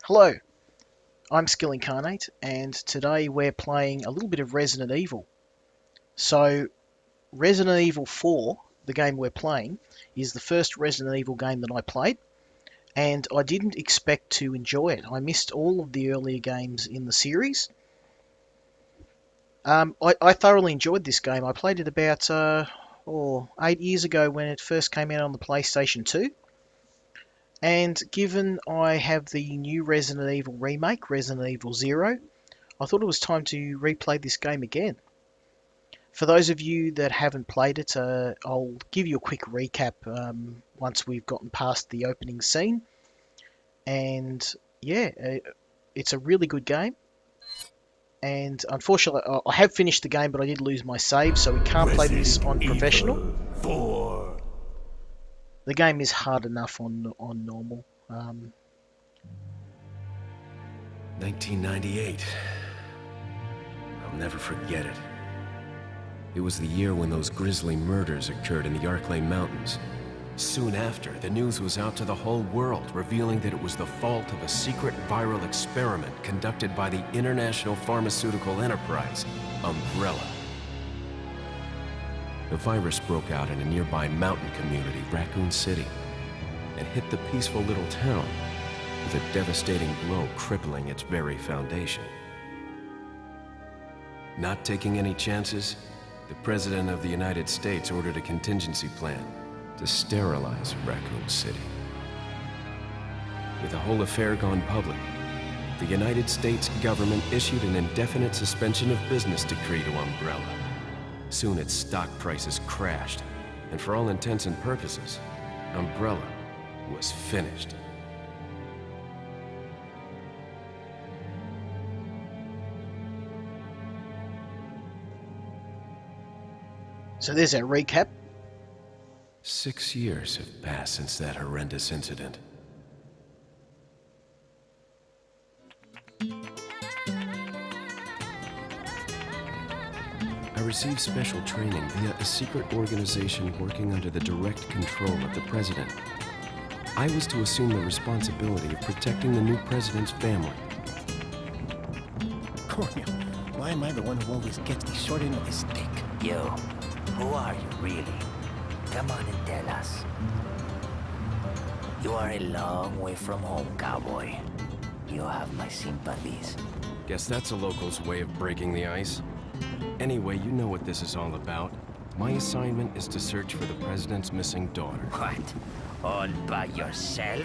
Hello, I'm Skill Incarnate, and today we're playing a little bit of Resident Evil. So, Resident Evil 4, the game we're playing, is the first Resident Evil game that I played, and I didn't expect to enjoy it. I missed all of the earlier games in the series. I thoroughly enjoyed this game. I played it about 8 years ago when it first came out on the PlayStation 2. And given I have the new Resident Evil remake, Resident Evil 0, I thought it was time to replay this game again. For those of you that haven't played it, I'll give you a quick recap once we've gotten past the opening scene. And yeah, it's a really good game. And unfortunately, I have finished the game, but I did lose my save, so we can't play this on professional. 4. The game is hard enough on normal. 1998. I'll never forget it. It was the year when those grisly murders occurred in the Arklay Mountains. Soon after, the news was out to the whole world, revealing that it was the fault of a secret viral experiment conducted by the international pharmaceutical enterprise, Umbrella. The virus broke out in a nearby mountain community, Raccoon City, and hit the peaceful little town with a devastating blow crippling its very foundation. Not taking any chances, the President of the United States ordered a contingency plan to sterilize Raccoon City. With the whole affair gone public, the United States government issued an indefinite suspension of business decree to Umbrella. Soon its stock prices crashed, and for all intents and purposes, Umbrella was finished. So there's our recap. 6 years have passed since that horrendous incident. I received special training via a secret organization working under the direct control of the president. I was to assume the responsibility of protecting the new president's family. Coño, why am I the one who always gets the short end of the stick? You, who are you really? Come on and tell us. You are a long way from home, cowboy. You have my sympathies. Guess that's a local's way of breaking the ice. Anyway, you know what this is all about. My assignment is to search for the president's missing daughter. What? All by yourself?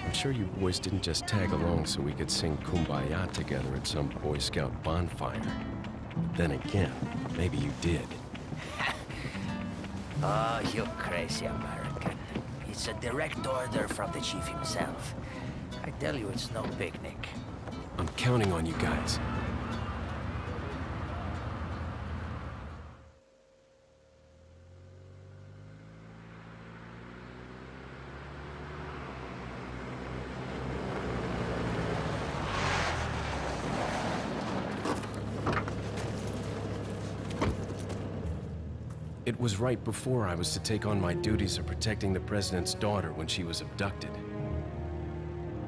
I'm sure you boys didn't just tag along so we could sing Kumbaya together at some Boy Scout bonfire. Then again, maybe you did. Oh, you crazy American. It's a direct order from the chief himself. I tell you, it's no picnic. I'm counting on you guys. It was right before I was to take on my duties of protecting the president's daughter when she was abducted.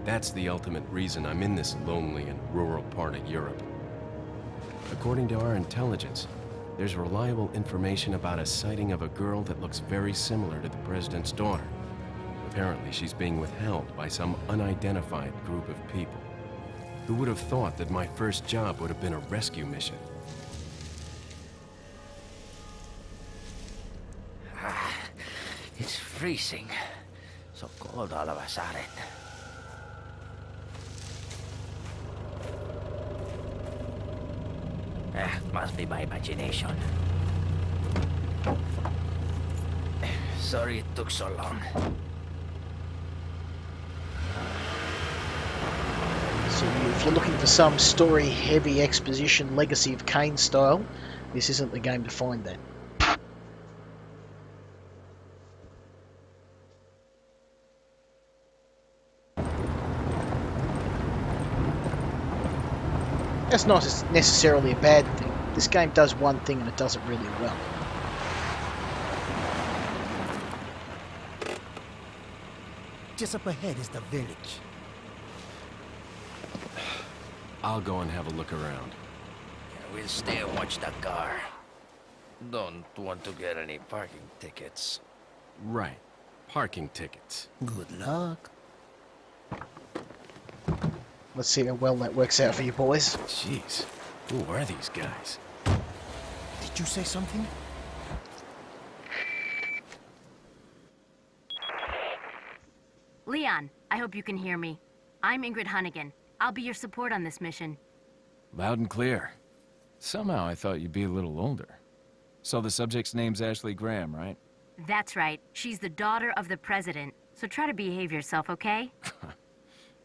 That's the ultimate reason I'm in this lonely and rural part of Europe. According to our intelligence, there's reliable information about a sighting of a girl that looks very similar to the president's daughter. Apparently, she's being withheld by some unidentified group of people. Who would have thought that my first job would have been a rescue mission? It's freezing. So cold all of a sudden. Must be my imagination. Sorry it took so long. So if you're looking for some story-heavy exposition, Legacy of Kain style, this isn't the game to find that. That's not necessarily a bad thing. This game does one thing and it does it really well. Just up ahead is the village. I'll go and have a look around. Yeah, we'll stay and watch the car. Don't want to get any parking tickets. Right. Parking tickets. Good luck. Let's see how well that works out for you boys. Jeez. Who are these guys? Did you say something? Leon, I hope you can hear me. I'm Ingrid Hunnigan. I'll be your support on this mission. Loud and clear. Somehow I thought you'd be a little older. So the subject's name's Ashley Graham, right? That's right. She's the daughter of the president. So try to behave yourself, okay?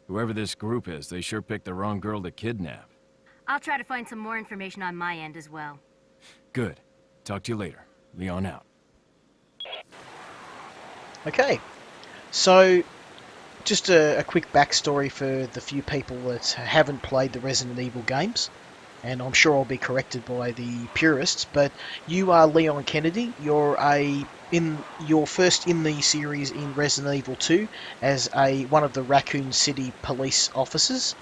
Whoever this group is, they sure picked the wrong girl to kidnap. I'll try to find some more information on my end as well. Good. Talk to you later. Leon out. Okay, so just a quick backstory for the few people that haven't played the Resident Evil games, and I'm sure I'll be corrected by the purists, but you are Leon Kennedy. You're first in the series in Resident Evil 2 as one of the Raccoon City police officers.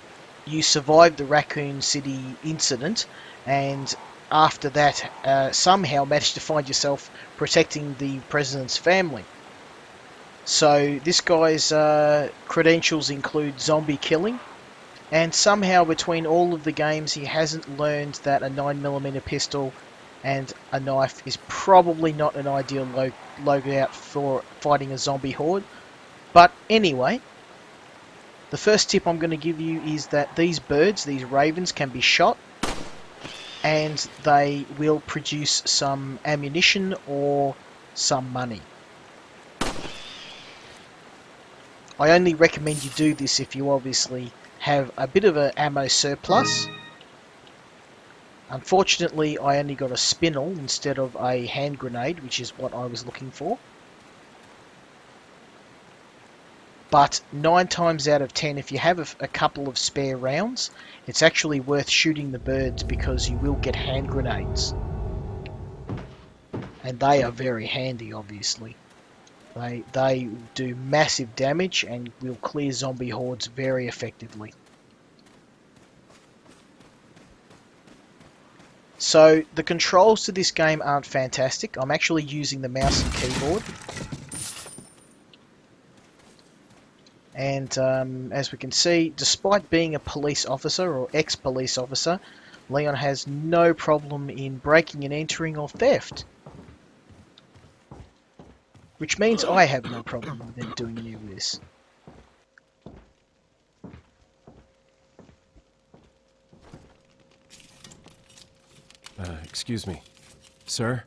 You survived the Raccoon City incident, and after that somehow managed to find yourself protecting the president's family. So this guy's credentials include zombie killing, and somehow between all of the games he hasn't learned that a 9mm pistol and a knife is probably not an ideal loadout for fighting a zombie horde. But anyway, the first tip I'm going to give you is that these birds, these ravens, can be shot, and they will produce some ammunition or some money. I only recommend you do this if you obviously have a bit of an ammo surplus. Unfortunately, I only got a spinel instead of a hand grenade, which is what I was looking for. But 9 times out of 10, if you have a couple of spare rounds, it's actually worth shooting the birds because you will get hand grenades. And they are very handy, obviously. They do massive damage and will clear zombie hordes very effectively. So the controls to this game aren't fantastic. I'm actually using the mouse and keyboard. And as we can see, despite being a police officer or ex-police officer, Leon has no problem in breaking and entering or theft. Which means I have no problem with them doing any of this. Excuse me. Sir?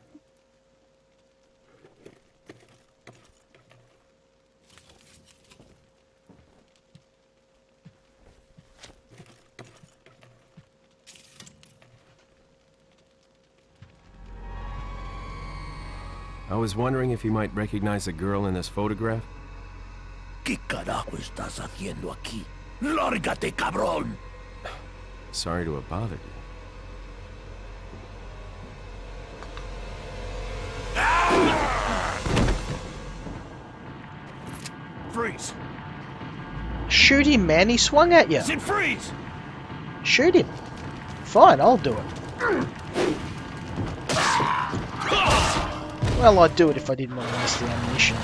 I was wondering if you might recognize the girl in this photograph? ¿Qué carajo estás haciendo aquí? ¡Lárgate, cabrón! Sorry to have bothered you. Freeze! Shoot him, man. He swung at you. I said freeze! Shoot him. Fine, I'll do it. Well, I'd do it if I didn't want to waste the ammunition.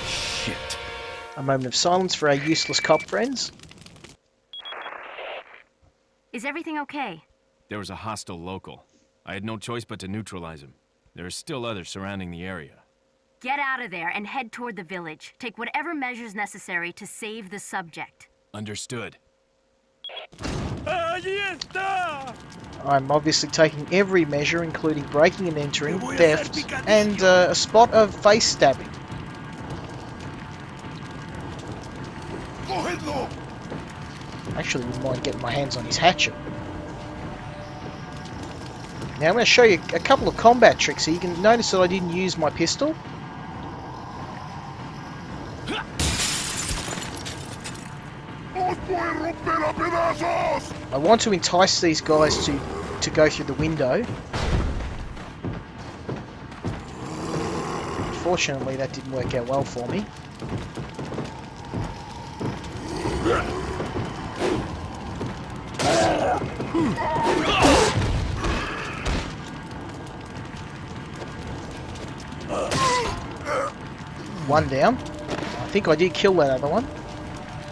Shit. A moment of silence for our useless cop friends. Is everything okay? There was a hostile local. I had no choice but to neutralize him. There are still others surrounding the area. Get out of there and head toward the village. Take whatever measures necessary to save the subject. Understood. I'm obviously taking every measure, including breaking and entering, theft, and a spot of face stabbing. Actually, wouldn't mind getting my hands on his hatchet. Now I'm going to show you a couple of combat tricks here. You can notice that I didn't use my pistol. want to entice these guys to go through the window. Unfortunately, that didn't work out well for me. One down. I think I did kill that other one.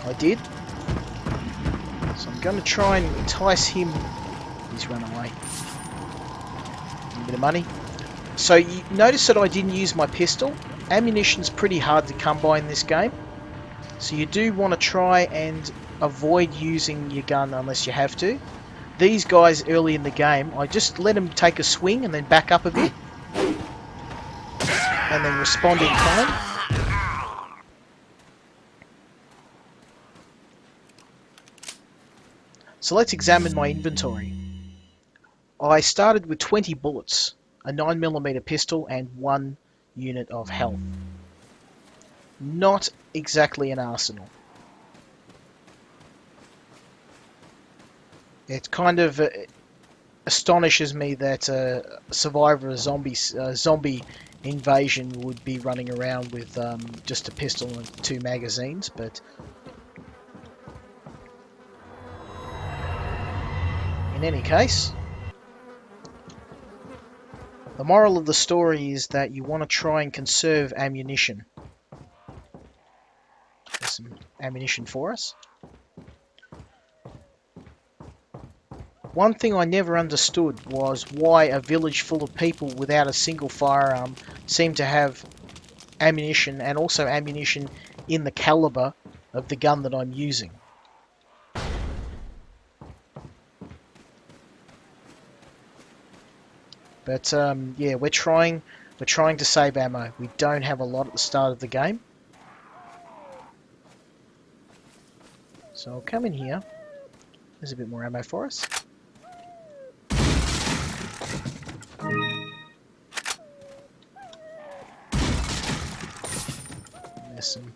I did. So I'm going to try and entice him. He's run away. A bit of money. So you notice that I didn't use my pistol. Ammunition's pretty hard to come by in this game. So you do want to try and avoid using your gun unless you have to. These guys early in the game, I just let them take a swing and then back up a bit. And then respond in kind. So let's examine my inventory. I started with 20 bullets, a 9mm pistol and 1 unit of health. Not exactly an arsenal. It kind of astonishes me that a survivor of a zombie invasion would be running around with just a pistol and 2 magazines, but in any case, the moral of the story is that you want to try and conserve ammunition. There's some ammunition for us. One thing I never understood was why a village full of people without a single firearm seemed to have ammunition, and also ammunition in the caliber of the gun that I'm using. But yeah, we're trying to save ammo. We don't have a lot at the start of the game. So I'll come in here. There's a bit more ammo for us. There's some.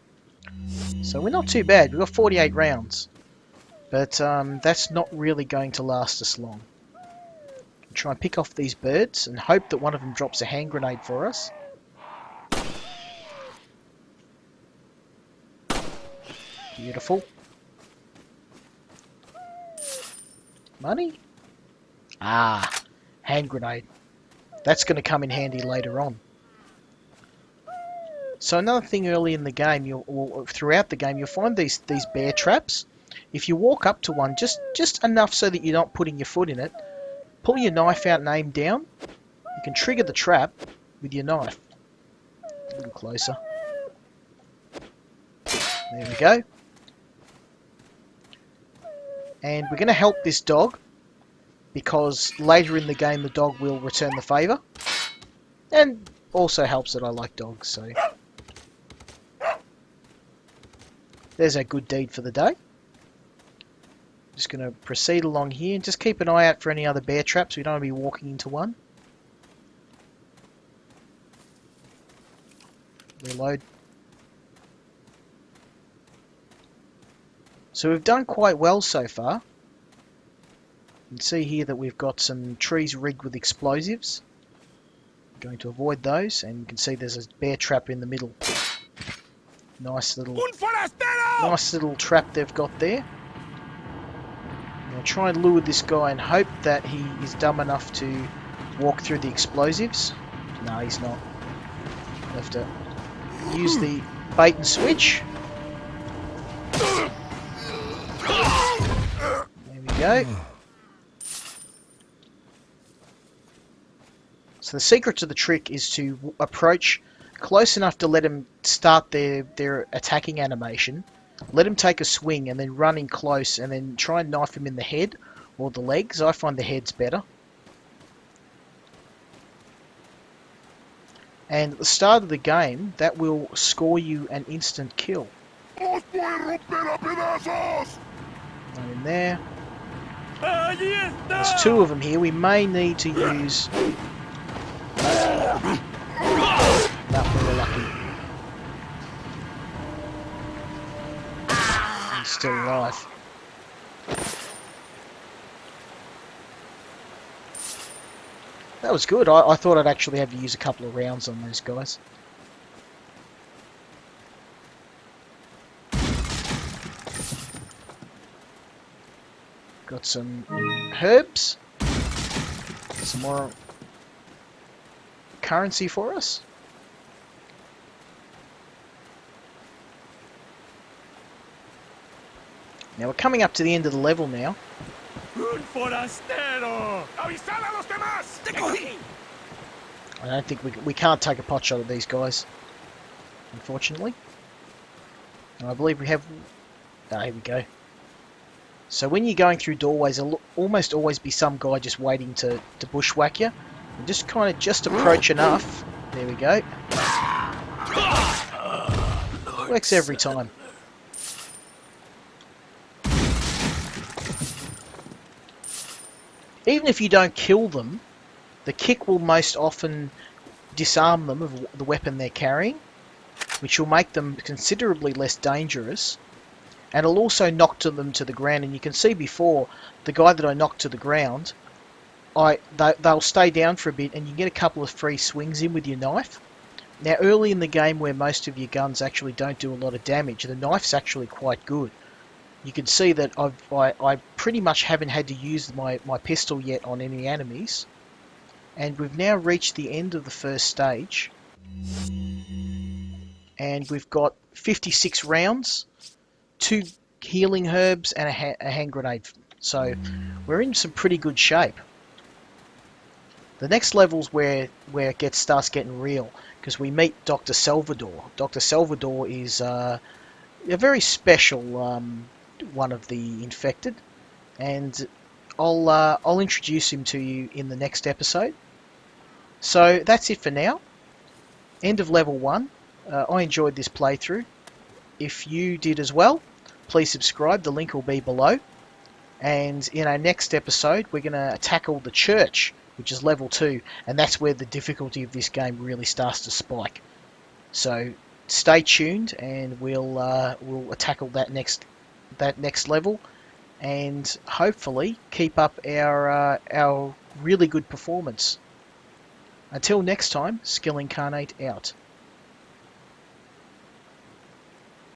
So we're not too bad. We've got 48 rounds. But that's not really going to last us long. Try and pick off these birds and hope that one of them drops a hand grenade for us. Beautiful. Money? Ah, hand grenade. That's going to come in handy later on. So another thing early in the game, or throughout the game, you'll find these bear traps. If you walk up to one, just enough so that you're not putting your foot in it, pull your knife out and aim down. You can trigger the trap with your knife. A little closer. There we go. And we're going to help this dog, because later in the game the dog will return the favour. And also helps that I like dogs, so there's a good deed for the day. Just going to proceed along here and just keep an eye out for any other bear traps. We don't want to be walking into one. Reload. So we've done quite well so far. You can see here that we've got some trees rigged with explosives. I'm going to avoid those, and you can see there's a bear trap in the middle. Nice little trap they've got there. I'll try and lure this guy and hope that he is dumb enough to walk through the explosives. No, he's not. I'll have to use the bait and switch. There we go. So the secret to the trick is to approach close enough to let him start their attacking animation. Let him take a swing and then run in close and then try and knife him in the head or the legs. I find the head's better. And at the start of the game, that will score you an instant kill. Not in there. There's 2 of them here. We may need to use... No, we were lucky. He's still alive. That was good. I thought I'd actually have to use a couple of rounds on those guys. Got some herbs. Some more currency for us. Now we're coming up to the end of the level now. ¡Un forastero! ¡Avisad a los demás! ¡Te cogí! I don't think we can't take a pot shot at these guys, unfortunately. And I believe we have... Oh, here we go. So when you're going through doorways, there'll almost always be some guy just waiting to bushwhack you. And just kind of just approach enough. There we go. Works every time. Even if you don't kill them, the kick will most often disarm them of the weapon they're carrying, which will make them considerably less dangerous. And it'll also knock them to the ground. And you can see before, the guy that I knocked to the ground, they'll stay down for a bit and you get a couple of free swings in with your knife. Now early in the game where most of your guns actually don't do a lot of damage, the knife's actually quite good. You can see that I pretty much haven't had to use my pistol yet on any enemies. And we've now reached the end of the first stage. And we've got 56 rounds, 2 healing herbs and a hand grenade. So we're in some pretty good shape. The next level's where it starts getting real, because we meet Dr. Salvador. Dr. Salvador is a very special one of the infected, and I'll introduce him to you in the next episode. So that's it for now. End of level 1. I enjoyed this playthrough. If you did as well, please subscribe. The link will be below. And in our next episode, we're going to tackle the church, which is level 2, and that's where the difficulty of this game really starts to spike. So stay tuned, and we'll tackle that next level, and hopefully keep up our really good performance. Until next time, Skill Incarnate out.